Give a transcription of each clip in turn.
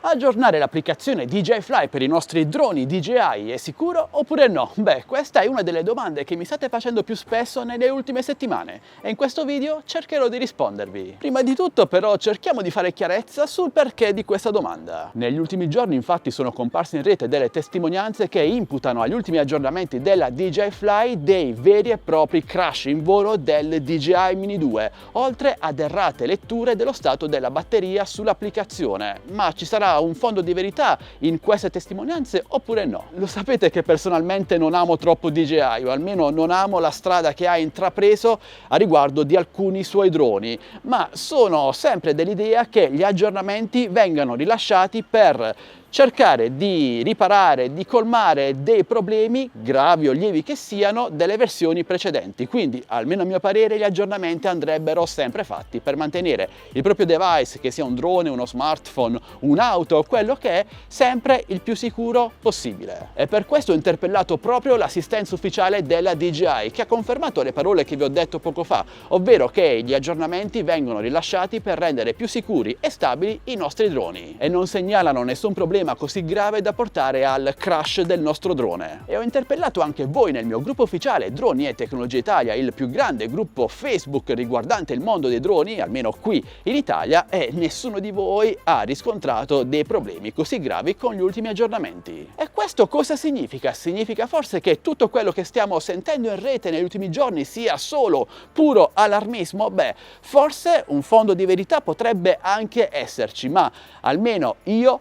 Aggiornare l'applicazione DJI Fly per i nostri droni DJI è sicuro oppure no? Beh, questa è una delle domande che mi state facendo più spesso nelle ultime settimane e in questo video cercherò di rispondervi. Prima di tutto però cerchiamo di fare chiarezza sul perché di questa domanda. Negli ultimi giorni infatti sono comparse in rete delle testimonianze che imputano agli ultimi aggiornamenti della DJI Fly dei veri e propri crash in volo del DJI Mini 2, oltre ad errate letture dello stato della batteria sull'applicazione. Ma ci sarà un fondo di verità in queste testimonianze oppure no? Lo sapete che personalmente non amo troppo DJI, o almeno non amo la strada che ha intrapreso a riguardo di alcuni suoi droni, ma sono sempre dell'idea che gli aggiornamenti vengano rilasciati per cercare di riparare, di colmare dei problemi, gravi o lievi che siano, delle versioni precedenti. Quindi, almeno a mio parere, gli aggiornamenti andrebbero sempre fatti per mantenere il proprio device, che sia un drone, uno smartphone, un'auto, quello che è, sempre il più sicuro possibile. E per questo ho interpellato proprio l'assistenza ufficiale della DJI, che ha confermato le parole che vi ho detto poco fa, ovvero che gli aggiornamenti vengono rilasciati per rendere più sicuri e stabili i nostri droni e non segnalano nessun problema così grave da portare al crash del nostro drone. E ho interpellato anche voi nel mio gruppo ufficiale Droni e Tecnologia Italia, il più grande gruppo Facebook riguardante il mondo dei droni, almeno qui in Italia, e nessuno di voi ha riscontrato dei problemi così gravi con gli ultimi aggiornamenti. E questo cosa significa? Significa forse che tutto quello che stiamo sentendo in rete negli ultimi giorni sia solo puro allarmismo? Beh, forse un fondo di verità potrebbe anche esserci, ma almeno io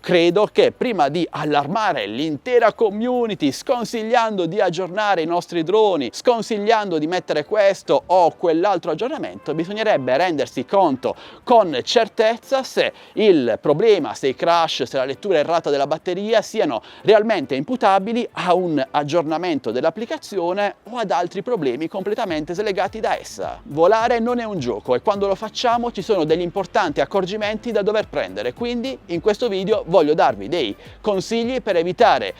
credo che prima di allarmare l'intera community sconsigliando di aggiornare i nostri droni, sconsigliando di mettere questo o quell'altro aggiornamento, bisognerebbe rendersi conto con certezza se il problema, se i crash, se la lettura errata della batteria siano realmente imputabili a un aggiornamento dell'applicazione o ad altri problemi completamente slegati da essa. Volare non è un gioco e quando lo facciamo ci sono degli importanti accorgimenti da dover prendere, quindi in questo video voglio darvi dei consigli per evitare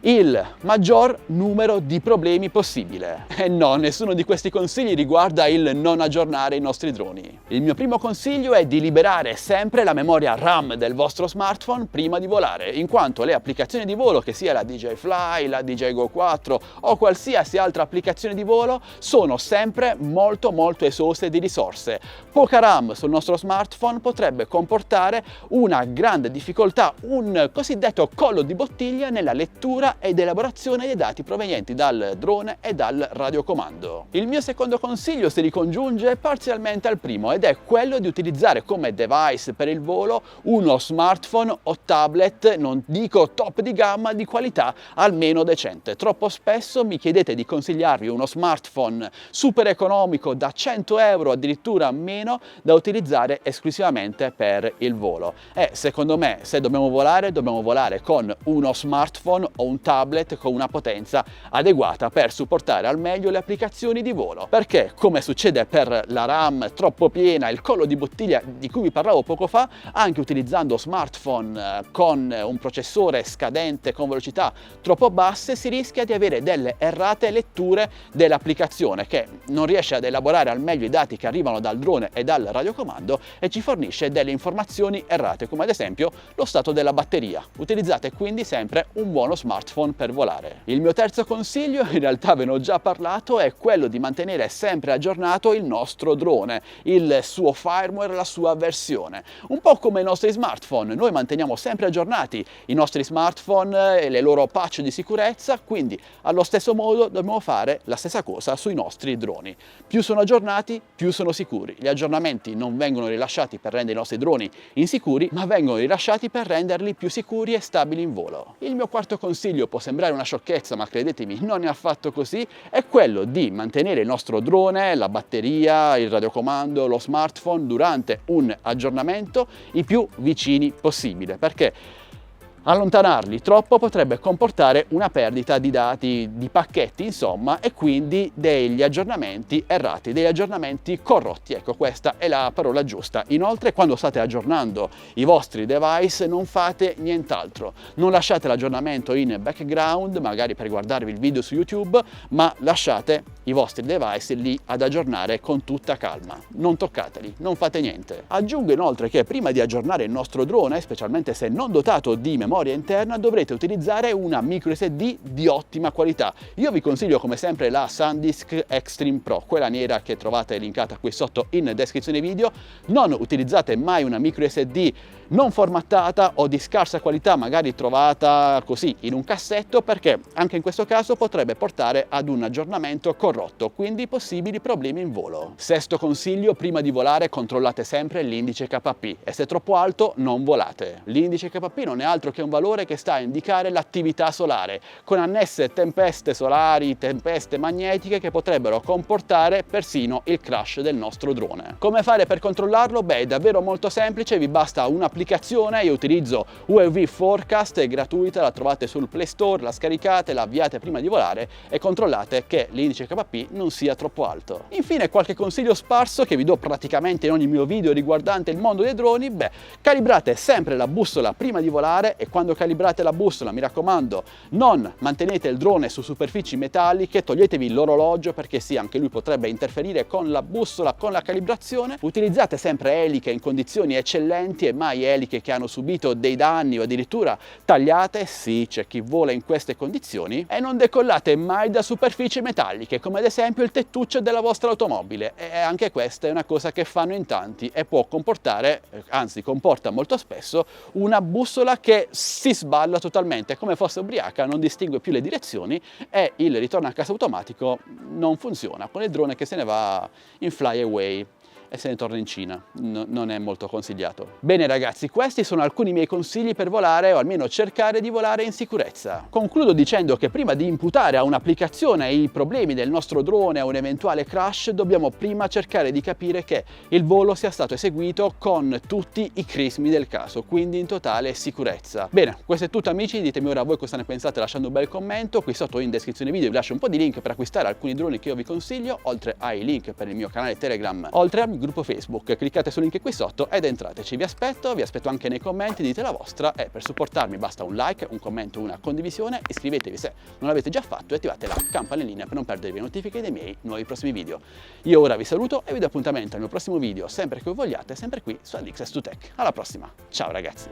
il maggior numero di problemi possibile. E no, nessuno di questi consigli riguarda il non aggiornare i nostri droni. Il mio primo consiglio è di liberare sempre la memoria RAM del vostro smartphone prima di volare, in quanto le applicazioni di volo, che sia la DJI Fly, la DJI Go 4 o qualsiasi altra applicazione di volo, sono sempre molto esose di risorse. Poca RAM sul nostro smartphone potrebbe comportare una grande difficoltà, un cosiddetto collo di bottiglia nella lettura ed elaborazione dei dati provenienti dal drone e dal radiocomando. Il mio secondo consiglio si ricongiunge parzialmente al primo ed è quello di utilizzare come device per il volo uno smartphone o tablet, non dico top di gamma, di qualità almeno decente. Troppo spesso mi chiedete di consigliarvi uno smartphone super economico da 100 euro, addirittura meno, da utilizzare esclusivamente per il volo. E secondo me, se dobbiamo volare con uno smartphone o un tablet con una potenza adeguata per supportare al meglio le applicazioni di volo, perché come succede per la RAM troppo piena, il collo di bottiglia di cui vi parlavo poco fa, anche utilizzando smartphone con un processore scadente con velocità troppo basse si rischia di avere delle errate letture dell'applicazione che non riesce ad elaborare al meglio i dati che arrivano dal drone e dal radiocomando e ci fornisce delle informazioni errate, come ad esempio lo stato della batteria. Utilizzate quindi sempre un buono smartphone per volare. Il mio terzo consiglio, in realtà ve ne ho già parlato, è quello di mantenere sempre aggiornato il nostro drone, il suo firmware, la sua versione. Un po' come i nostri smartphone, noi manteniamo sempre aggiornati i nostri smartphone e le loro patch di sicurezza, quindi allo stesso modo dobbiamo fare la stessa cosa sui nostri droni. Più sono aggiornati, più sono sicuri. Gli aggiornamenti non vengono rilasciati per rendere i nostri droni insicuri, ma vengono rilasciati per renderli più sicuri e stabili in volo. Il mio quarto consiglio può sembrare una sciocchezza, ma credetemi, non è affatto così, è quello di mantenere il nostro drone, la batteria, il radiocomando, lo smartphone durante un aggiornamento i più vicini possibile, perché Allontanarli troppo potrebbe comportare una perdita di dati, di pacchetti insomma, e quindi degli aggiornamenti errati, degli aggiornamenti corrotti, ecco, questa è la parola giusta. Inoltre, quando state aggiornando i vostri device non fate nient'altro, non lasciate l'aggiornamento in background, magari per guardarvi il video su YouTube, ma lasciate i vostri device lì ad aggiornare con tutta calma, non toccateli, non fate niente. Aggiungo inoltre che prima di aggiornare il nostro drone, specialmente se non dotato di memoria interna, dovrete utilizzare una micro SD di ottima qualità. Io vi consiglio come sempre la SanDisk Extreme Pro, quella nera che trovate linkata qui sotto in descrizione video. Non utilizzate mai una micro SD non formattata o di scarsa qualità, magari trovata così in un cassetto, perché anche in questo caso potrebbe portare ad un aggiornamento corrotto, quindi possibili problemi in volo. Sesto consiglio: prima di volare controllate sempre l'indice KP e se è troppo alto non volate. L'indice KP non è altro che un valore che sta a indicare l'attività solare, con annesse tempeste solari, tempeste magnetiche che potrebbero comportare persino il crash del nostro drone. Come fare per controllarlo? Beh, è davvero molto semplice, vi basta un'applicazione. Io utilizzo UAV Forecast, è gratuita, la trovate sul Play Store, la scaricate, la avviate prima di volare e controllate che l'indice KP non sia troppo alto. Infine, qualche consiglio sparso che vi do praticamente in ogni mio video riguardante il mondo dei droni. Beh, calibrate sempre la bussola prima di volare e quando calibrate la bussola, mi raccomando, non mantenete il drone su superfici metalliche, toglietevi l'orologio perché sì, anche lui potrebbe interferire con la bussola, con la calibrazione. Utilizzate sempre eliche in condizioni eccellenti e mai eliche che hanno subito dei danni o addirittura tagliate, sì, c'è chi vola in queste condizioni, e non decollate mai da superfici metalliche, come ad esempio il tettuccio della vostra automobile, e anche questa è una cosa che fanno in tanti e può comportare, anzi comporta molto spesso, una bussola che si sballa totalmente, come fosse ubriaca, non distingue più le direzioni e il ritorno a casa automatico non funziona, con il drone che se ne va in flyaway e se ne torna in Cina. Non è molto consigliato. Bene ragazzi, questi sono alcuni miei consigli per volare, o almeno cercare di volare in sicurezza. Concludo dicendo che prima di imputare a un'applicazione i problemi del nostro drone o un eventuale crash, dobbiamo prima cercare di capire che il volo sia stato eseguito con tutti i crismi del caso, quindi in totale sicurezza. Bene, questo è tutto amici, ditemi ora voi cosa ne pensate lasciando un bel commento. Qui sotto in descrizione video vi lascio un po' di link per acquistare alcuni droni che io vi consiglio, oltre ai link per il mio canale Telegram, oltre al gruppo Facebook. Cliccate sul link qui sotto ed entrateci. Vi aspetto anche nei commenti, dite la vostra, e per supportarmi basta un like, un commento, una condivisione. Iscrivetevi se non l'avete già fatto e attivate la campanellina per non perdervi le notifiche dei miei nuovi prossimi video. Io ora vi saluto e vi do appuntamento al mio prossimo video, sempre che voi vogliate, sempre qui su Alixx2Tech. Alla prossima, ciao ragazzi!